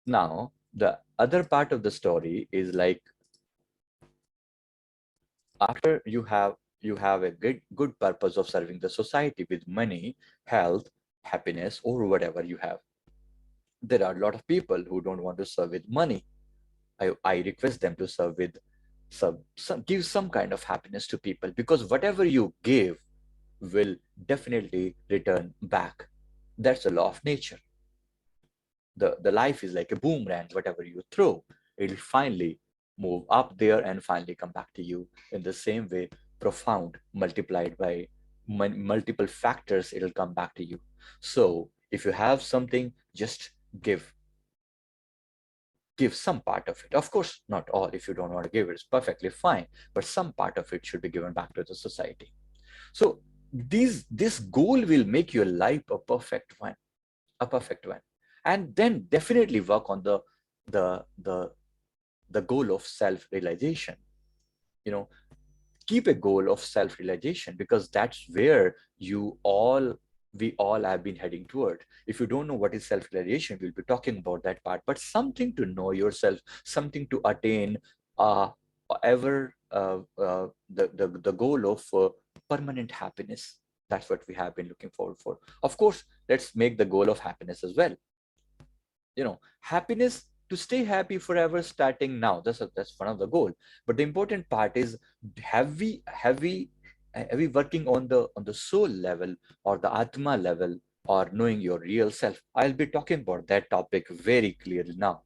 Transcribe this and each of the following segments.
Now, the other part of the story is like after you have a good purpose of serving the society with money, health, happiness, or whatever you have. There are a lot of people who don't want to serve with money. I request them to serve with give some kind of happiness to people, because whatever you give will definitely return back. That's the law of nature. The life is like a boomerang. Whatever you throw, it'll finally move up there and finally come back to you in the same way, profound, multiplied by multiple factors, it'll come back to you. So if you have something, just give give some part of it. Of course, not all. If you don't want to give it, it's perfectly fine, but some part of it should be given back to the society. So this goal will make your life a perfect one. And then definitely work on the the the goal of self-realization. You know, keep a goal of self-realization, because that's where we all have been heading toward. If you don't know what is self-realization, we'll be talking about that part. But something to know yourself, something to attain, uh, ever the goal of permanent happiness. That's what we have been looking forward for. Of course, let's make the goal of happiness as well. Happiness, to stay happy forever starting now, that's one of the goal. But the important part is, have we working on the soul level, or the atma level, or knowing your real self? I'll be talking about that topic very clearly now.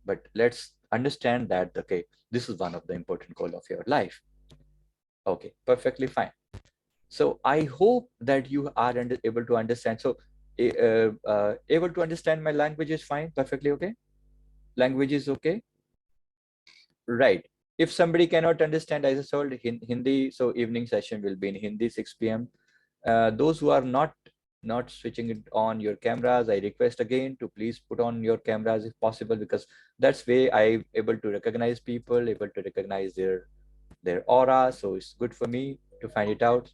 But let's understand that, okay, this is one of the important goal of your life. Okay, perfectly fine. So I hope that you are able to understand. So able to understand my language is fine, perfectly okay. Language is okay, right? If somebody cannot understand, as I told, Hindi, so evening session will be in Hindi, 6 p.m. Those who are not switching it on your cameras, I request again to please put on your cameras if possible, because that's way I able to recognize people, able to recognize their aura. So it's good for me to find it out.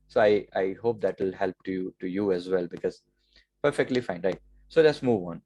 So I hope that will help to you as well, because perfectly fine, right? So let's move on.